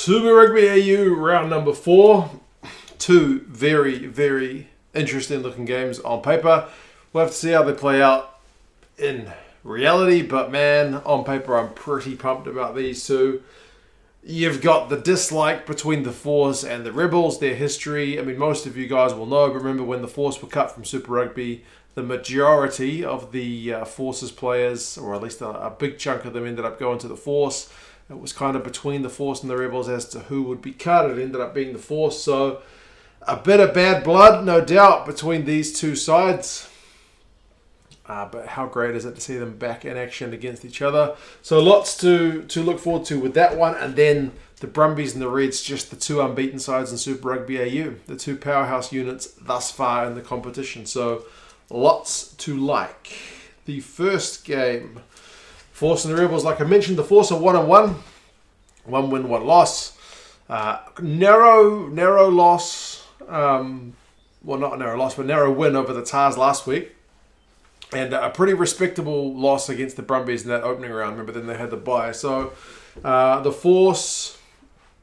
Super Rugby AU round number 4. Two very, very interesting looking games on paper. We'll have to see how they play out in reality, but man, on paper I'm pretty pumped about these two. You've got the dislike between the Force and the Rebels, their history. I mean, most of you guys will know, but remember when the Force were cut from Super Rugby, the majority of the Force's players, or at least a big chunk of them, ended up going to the Force. It was kind of between the Force and the Rebels as to who would be cut. It ended up being the Force. So a bit of bad blood, no doubt, between these two sides. But how great is it to see them back in action against each other? So lots to look forward to with that one. And then the Brumbies and the Reds, just the two unbeaten sides in Super Rugby AU. The two powerhouse units thus far in the competition. So lots to like. The first game, Force and the Rebels, like I mentioned, the Force are 1-1. 1 win, 1 loss. Narrow loss. Well, not a narrow loss, but narrow win over the Tars last week. And a pretty respectable loss against the Brumbies in that opening round. Remember, then they had the bye. So the Force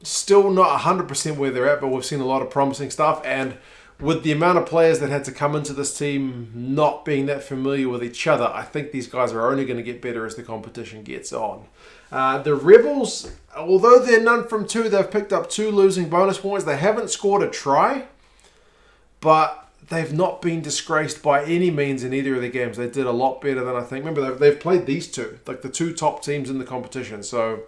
still not 100% where they're at, but we've seen a lot of promising stuff. And with the amount of players that had to come into this team not being that familiar with each other, I think these guys are only going to get better as the competition gets on. The Rebels, although they're none from 2, they've picked up 2 losing bonus points. They haven't scored a try, but they've not been disgraced by any means in either of their games. They did a lot better than I think. Remember, they've played these two, like the 2 top teams in the competition. So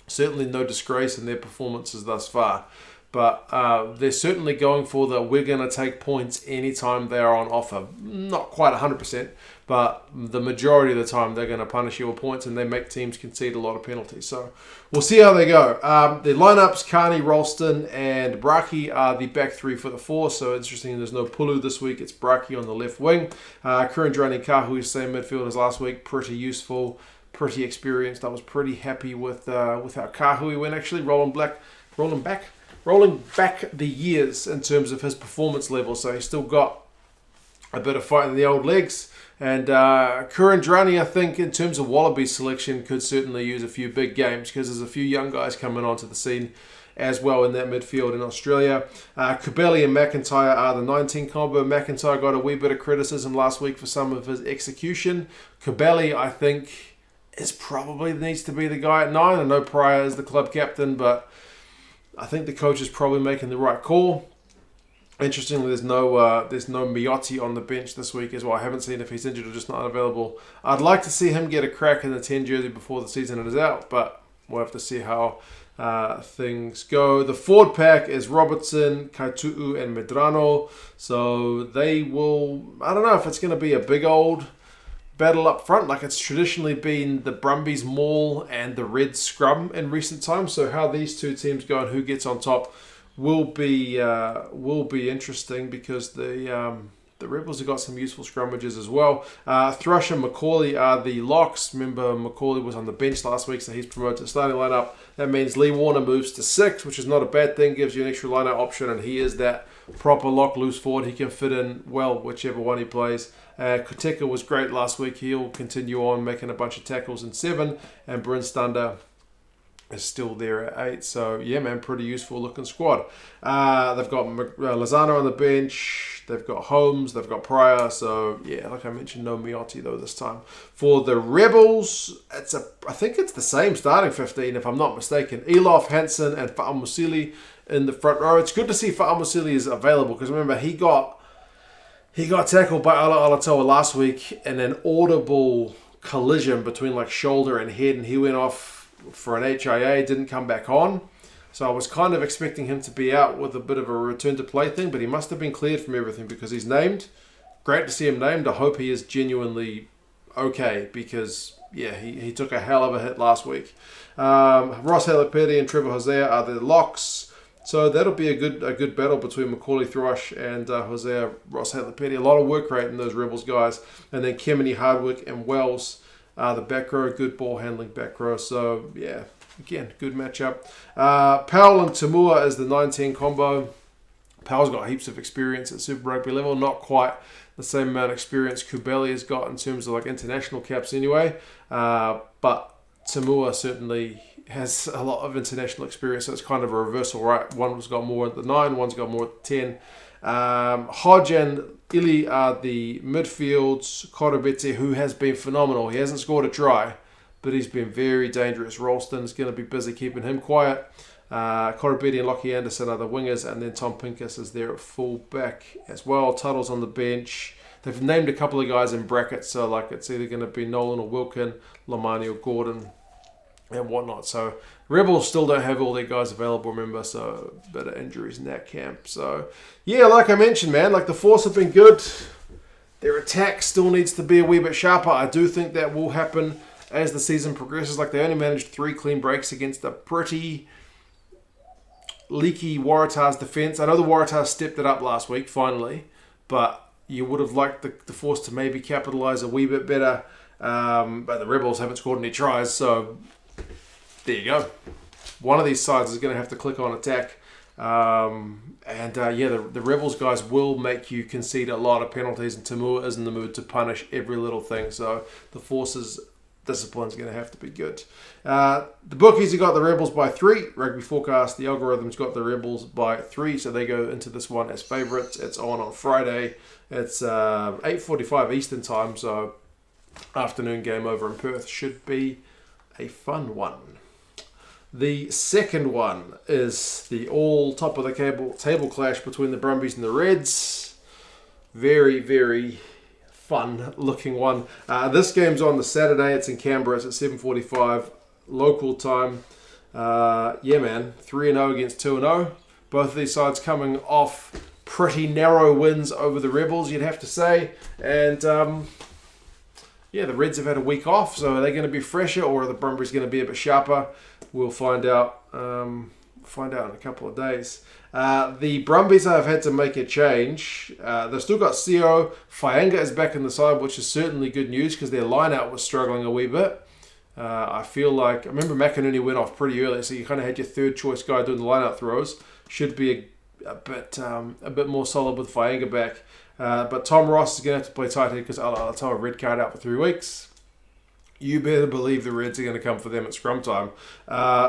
certainly no disgrace in their performances thus far. But they're certainly going for the we're going to take points anytime they are on offer. Not quite 100%, but the majority of the time they're going to punish you with points, and they make teams concede a lot of penalties. So we'll see how they go. The lineups, Carney, Ralston, and Braki are the back 3 for the Force. So interesting, there's no Pulu this week. It's Braki on the left wing. Kurandrani Kahui, same midfield as last week. Pretty useful, pretty experienced. I was pretty happy with how Kahui went, actually. Rolling back the years in terms of his performance level. So he's still got a bit of fight in the old legs. And Kurandrani, I think, in terms of Wallabies selection, could certainly use a few big games because there's a few young guys coming onto the scene as well in that midfield in Australia. Kubeli and McIntyre are the 19 combo. McIntyre got a wee bit of criticism last week for some of his execution. Kubeli, I think, is probably needs to be the guy at 9. I know Pryor is the club captain, but I think the coach is probably making the right call. Interestingly, there's no Miotti on the bench this week as well. I haven't seen if he's injured or just not available. I'd like to see him get a crack in the 10 jersey before the season is out, but we'll have to see how things go. The forward pack is Robertson, Kaitu'u, and Medrano. So they will, I don't know if it's going to be a big old battle up front, like it's traditionally been the Brumbies maul and the Reds scrum in recent times. So how these two teams go and who gets on top will be interesting because the Rebels have got some useful scrummages as well. Thrush and Macaulay are the locks. Remember, Macaulay was on the bench last week, so he's promoted to the starting lineup. That means Lee Warner moves to 6, which is not a bad thing. Gives you an extra lineup option, and he is that proper lock loose forward. He can fit in well whichever one he plays. Koteka was great last week. He'll continue on making a bunch of tackles in 7, and Bryn Stander is still there at 8. So, yeah, man, pretty useful looking squad. They've got Lozano on the bench. They've got Holmes. They've got Pryor. So, yeah, like I mentioned, no Miotti, though, this time. For the Rebels, I think it's the same starting 15, if I'm not mistaken. Elof, Hansen, and Fa'amusili in the front row. It's good to see Fa'amusili is available because, remember, he got tackled by Ala Alatoa last week in an audible collision between like shoulder and head, and he went off for an HIA, didn't come back on. So I was kind of expecting him to be out with a bit of a return to play thing, but he must have been cleared from everything because he's named. Great to see him named. I hope he is genuinely okay because, yeah, he took a hell of a hit last week. Ross Halapeti and Trevor Hosea are the locks. So that'll be a good battle between Macaulay Thrush and Hosea Ross Halapeti. A lot of work rate in those Rebels guys. And then Kemeny, Hardwick, and Wells are the back row. Good ball handling back row. So, yeah, again, good matchup. Powell and Tamua is the 19 combo. Powell's got heaps of experience at Super Rugby level. Not quite the same amount of experience Kubeli has got in terms of like international caps anyway. But Tamua certainly has a lot of international experience, so it's kind of a reversal, right? One's got more at the 9, one's got more at the 10. Hodge and Ili are the midfields. Korobete, who has been phenomenal. He hasn't scored a try, but he's been very dangerous. Ralston's going to be busy keeping him quiet. Korobete and Lockie Anderson are the wingers, and then Tom Pincus is there at full back as well. Tuttle's on the bench. They've named a couple of guys in brackets, so like it's either going to be Nolan or Wilkin, Lamani or Gordon, and whatnot. So Rebels still don't have all their guys available, remember, so a bit of injuries in that camp. So yeah, like I mentioned, man, like the Force have been good. Their attack still needs to be a wee bit sharper. I do think that will happen as the season progresses. Like they only managed 3 clean breaks against a pretty leaky Waratahs defence. I know the Waratahs stepped it up last week, finally, but you would have liked the Force to maybe capitalise a wee bit better. But the Rebels haven't scored any tries, so there you go. One of these sides is going to have to click on attack. The Rebels guys will make you concede a lot of penalties, and Tamua is in the mood to punish every little thing. So the Force's discipline is going to have to be good. The bookies have got the Rebels by 3. Rugby Forecast, the algorithm's got the Rebels by 3, so they go into this one as favourites. It's on Friday. It's 8:45 Eastern time, so afternoon game over in Perth should be a fun one. The second one is the all top of the table clash between the Brumbies and the Reds. Very, very fun looking one. This game's on the Saturday. It's in Canberra. It's at 7:45 local time. Man, 3-0 against 2-0. Both of these sides coming off pretty narrow wins over the Rebels, you'd have to say. And the Reds have had a week off, so are they going to be fresher or are the Brumbies going to be a bit sharper? We'll find out. In a couple of days. The Brumbies have had to make a change. They've still got CO. Faenga is back in the side, which is certainly good news because their line-out was struggling a wee bit. I remember McInerney went off pretty early, so you kind of had your third choice guy doing the line-out throws. Should be a bit more solid with Faenga back. But Tom Ross is going to have to play tight head because I'll tell a red card out for 3 weeks. You better believe the Reds are going to come for them at scrum time.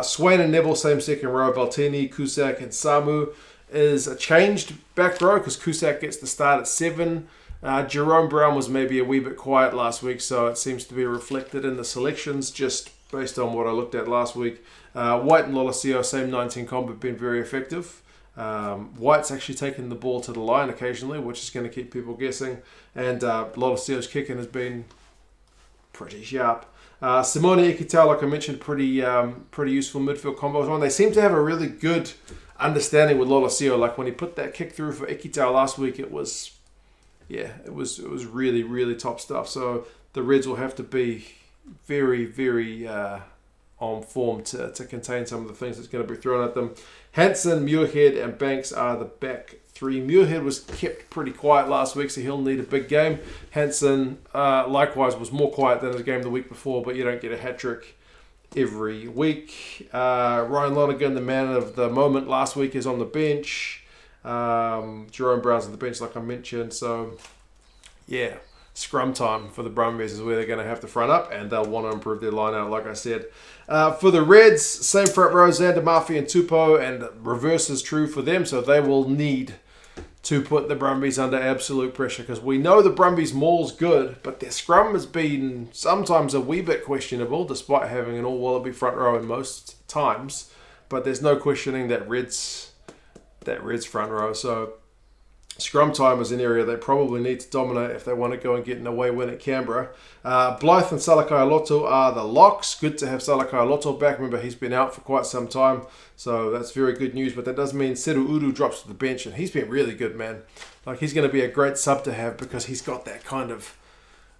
Swain and Neville, same second row. Baltini, Cusack and Samu is a changed back row because Cusack gets the start at 7. Jerome Brown was maybe a wee bit quiet last week, so it seems to be reflected in the selections just based on what I looked at last week. White and Lolosio, same 19 comp, have been very effective. White's actually taken the ball to the line occasionally, which is going to keep people guessing. And Lolosio's kicking has been pretty sharp. Simone Ikitau, like I mentioned, pretty useful midfield combos on. They seem to have a really good understanding with Lolosio. Like when he put that kick through for Ikitau last week, it was really, really top stuff. So the Reds will have to be very, very on form to contain some of the things that's going to be thrown at them. Hansen, Muirhead and Banks are the back 3. Muirhead was kept pretty quiet last week, so he'll need a big game. Hansen, likewise, was more quiet than his game the week before, but you don't get a hat-trick every week. Ryan Lonergan, the man of the moment last week, is on the bench. Jerome Brown's on the bench, like I mentioned. So, yeah, scrum time for the Brumbies is where they're going to have to front up, and they'll want to improve their line out, like I said. For the Reds, same front row, Xander Murphy and Tupou, and reverse is true for them, so they will need to put the Brumbies under absolute pressure because we know the Brumbies maul's good, but their scrum has been sometimes a wee bit questionable despite having an all-Wallaby front row in most times. But there's no questioning that Reds front row. So scrum time is an area they probably need to dominate if they want to go and get an away win at Canberra. Blythe and Salakai Loto are the locks. Good to have Salakai Loto back. Remember, he's been out for quite some time, so that's very good news. But that does mean Seru Uru drops to the bench, and he's been really good, man. Like, he's going to be a great sub to have because he's got that kind of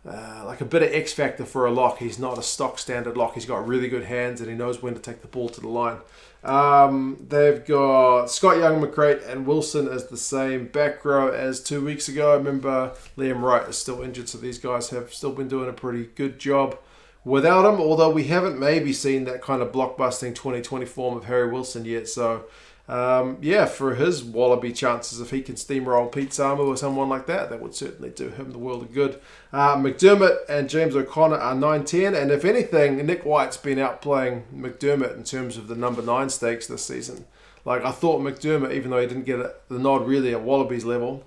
like a bit of X factor for a lock. He's not a stock standard lock. He's got really good hands, and he knows when to take the ball to the line. They've got Scott Young, McCrate and Wilson as the same back row as 2 weeks ago. I remember Liam Wright is still injured, so these guys have still been doing a pretty good job without him, although we haven't maybe seen that kind of blockbusting 2020 form of Harry Wilson yet. So, yeah, for his Wallaby chances, if he can steamroll Pete Samu or someone like that, that would certainly do him the world of good. McDermott and James O'Connor are 9-10, and if anything, Nick White's been outplaying McDermott in terms of the number 9 stakes this season. Like, I thought McDermott, even though he didn't get the nod really at Wallabies level,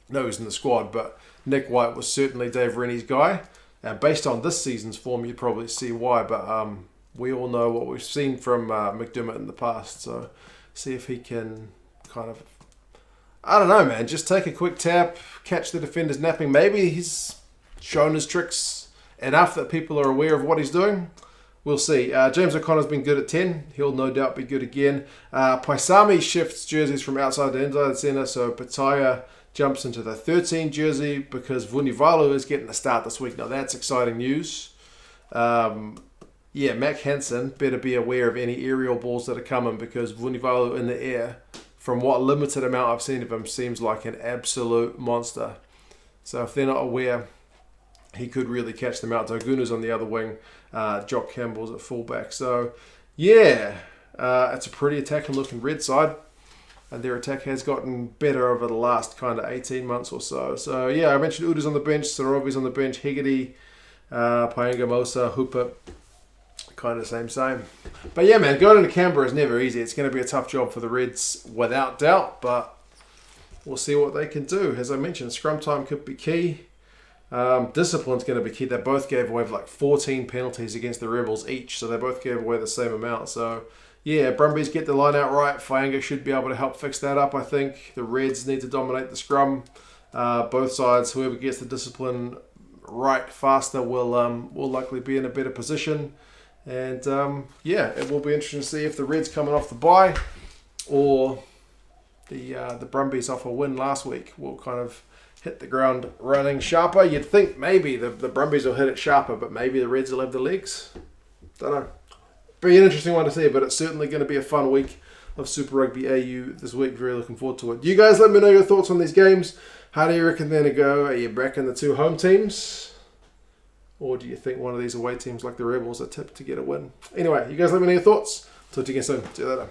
no, he's in the squad, but Nick White was certainly Dave Rennie's guy. And based on this season's form, you'd probably see why, but we all know what we've seen from McDermott in the past, so see if he can kind of, I don't know, man, just take a quick tap, catch the defenders napping. Maybe he's shown his tricks enough that people are aware of what he's doing. We'll see. James O'Connor's been good at 10. He'll no doubt be good again. Paisami shifts jerseys from outside to inside the centre, so Pataya jumps into the 13 jersey because Vunivalu is getting a start this week. Now, that's exciting news. Yeah, Mac Hansen better be aware of any aerial balls that are coming because Vunivalu in the air, from what limited amount I've seen of him, seems like an absolute monster. So if they're not aware, he could really catch them out. Doguna's on the other wing. Jock Campbell's at fullback. So, yeah, it's a pretty attacking-looking red side. And their attack has gotten better over the last kind of 18 months or so. So, yeah, I mentioned Uda's on the bench, Sorovi's on the bench, Hegarty, Paenga Mosa, Hooper, kind of same. But, yeah, man, going into Canberra is never easy. It's going to be a tough job for the Reds, without doubt, but we'll see what they can do. As I mentioned, scrum time could be key. Discipline's going to be key. They both gave away like 14 penalties against the Rebels each, so they both gave away the same amount. So, yeah, Brumbies get the line out right. Fainga should be able to help fix that up, I think. The Reds need to dominate the scrum. Both sides, whoever gets the discipline right faster will likely be in a better position. And, yeah, it will be interesting to see if the Reds coming off the bye or the Brumbies off a win last week will kind of hit the ground running sharper. You'd think maybe the Brumbies will hit it sharper, but maybe the Reds will have the legs. Don't know. Be an interesting one to see, but it's certainly going to be a fun week of Super Rugby AU this week. Very looking forward to it. You guys let me know your thoughts on these games. How do you reckon they're going to go? Are you backing the two home teams? Or do you think one of these away teams like the Rebels are tipped to get a win? Anyway, you guys let me know your thoughts. Talk to you again soon. See you later.